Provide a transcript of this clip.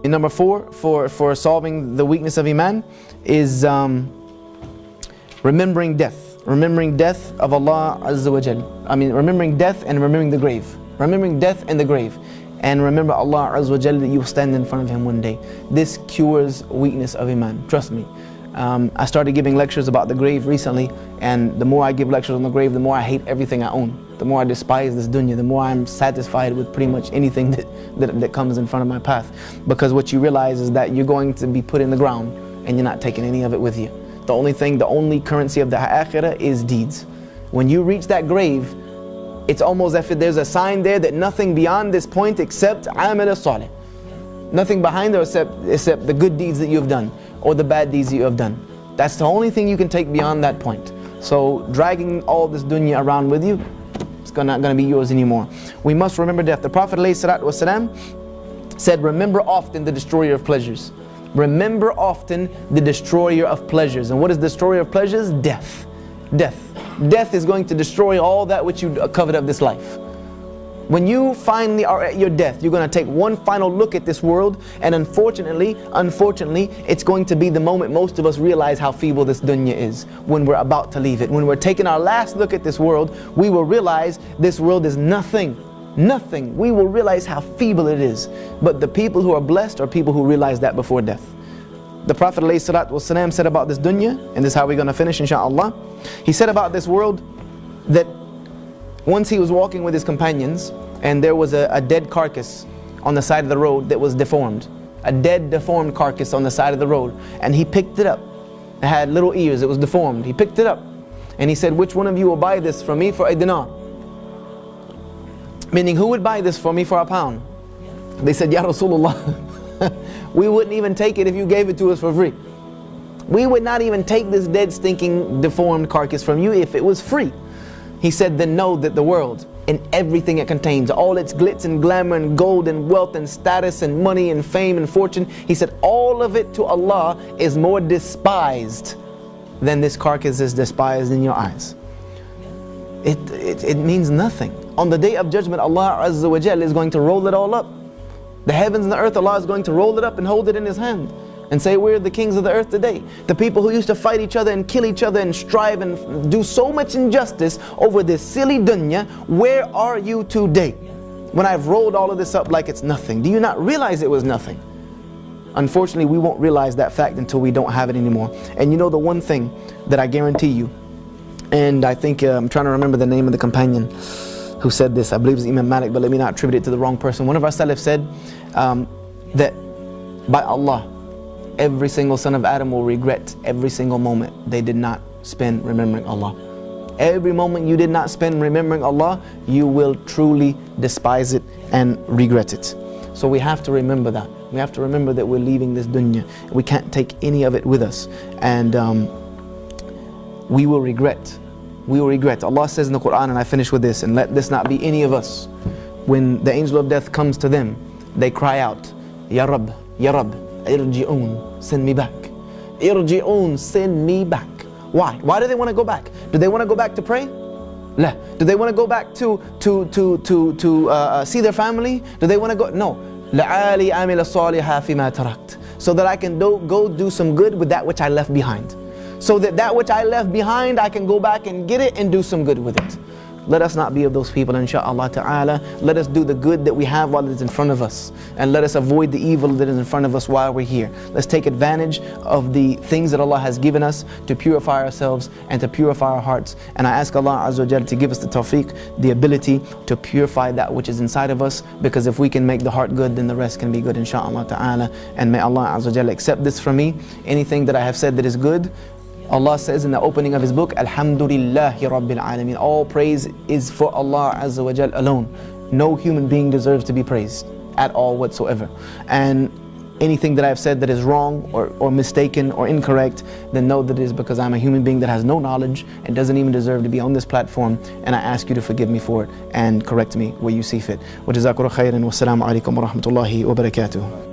And number 4, for solving the weakness of Iman is remembering death. Remembering death of Allah Azza wa Jal. I mean, remembering death and remembering the grave. Remembering death and the grave. And remember Allah Azza wa Jal, that you will stand in front of Him one day. This cures weakness of Iman. Trust me. I started giving lectures about the grave recently, and the more I give lectures on the grave, the more I hate everything I own. The more I despise this dunya, the more I'm satisfied with pretty much anything that comes in front of my path. Because what you realize is that you're going to be put in the ground and you're not taking any of it with you. The only currency of the akhirah is deeds. When you reach that grave, it's almost as if there's a sign there that nothing beyond this point except amal as-salih. Nothing behind there except the good deeds that you have done or the bad deeds that you have done. That's the only thing you can take beyond that point. So dragging all this dunya around with you, it's not going to be yours anymore. We must remember death. The Prophet ﷺ said, remember often the destroyer of pleasures. Remember often the destroyer of pleasures. And what is the destroyer of pleasures? Death. Death. Death is going to destroy all that which you covet of this life. When you finally are at your death, you're going to take one final look at this world, and unfortunately, it's going to be the moment most of us realize how feeble this dunya is. When we're about to leave it, when we're taking our last look at this world, we will realize this world is nothing. Nothing. We will realize how feeble it is. But the people who are blessed are people who realize that before death. The Prophet ﷺ said about this dunya, and this is how we're going to finish inshaAllah. He said about this world that once he was walking with his companions, and there was a dead carcass on the side of the road that was deformed. A dead, deformed carcass on the side of the road. And he picked it up. It had little ears, it was deformed. He picked it up. And he said, which one of you will buy this from me for a dinar? Meaning, who would buy this for me for a pound? They said, Ya Rasulullah, we wouldn't even take it if you gave it to us for free. We would not even take this dead, stinking, deformed carcass from you if it was free. He said, then know that the world and everything it contains, all its glitz and glamour and gold and wealth and status and money and fame and fortune, he said, all of it to Allah is more despised than this carcass is despised in your eyes. It means nothing. On the day of judgment, Allah Azza wa Jal is going to roll it all up. The heavens and the earth, Allah is going to roll it up and hold it in His hand and say, we're the kings of the earth today. The people who used to fight each other and kill each other and strive and do so much injustice over this silly dunya, where are you today? When I've rolled all of this up like it's nothing. Do you not realize it was nothing? Unfortunately, we won't realize that fact until we don't have it anymore. And you know the one thing that I guarantee you, and I think, I'm trying to remember the name of the companion who said this, I believe it's Imam Malik, but let me not attribute it to the wrong person. One of our Salaf said that by Allah, every single son of Adam will regret every single moment they did not spend remembering Allah. Every moment you did not spend remembering Allah, you will truly despise it and regret it. So we have to remember that. We have to remember that we're leaving this dunya. We can't take any of it with us. And we will regret. We will regret. Allah says in the Quran, and I finish with this, and let this not be any of us. When the angel of death comes to them, they cry out, Ya Rabb, Ya Rabb, irji'un, send me back. Irji'un, send me back. Why? Why do they want to go back? Do they want to go back to pray? La. Do they want to go back to see their family? Do they want to go? No. لَعَالِي أَعْمِلَ الصَّالِحَ فِي مَا تَرَكْتُ. So that I can go do some good with that which I left behind. So that which I left behind, I can go back and get it and do some good with it. Let us not be of those people, insha'Allah ta'ala. Let us do the good that we have while it's in front of us. And let us avoid the evil that is in front of us while we're here. Let's take advantage of the things that Allah has given us to purify ourselves and to purify our hearts. And I ask Allah Azza wa Jalla to give us the tawfiq, the ability to purify that which is inside of us. Because if we can make the heart good, then the rest can be good, insha'Allah ta'ala. And may Allah Azza wa Jalla accept this from me. Anything that I have said that is good, Allah says in the opening of His book, Alhamdulillahi Rabbil Alameen. All praise is for Allah Azza wa Jal alone. No human being deserves to be praised at all whatsoever. And anything that I have said that is wrong or mistaken or incorrect, then know that it is because I'm a human being that has no knowledge and doesn't even deserve to be on this platform. And I ask you to forgive me for it and correct me where you see fit. Wa jazakallahu khairan wa assalamu alaikum wa rahmatullahi wa barakatuh.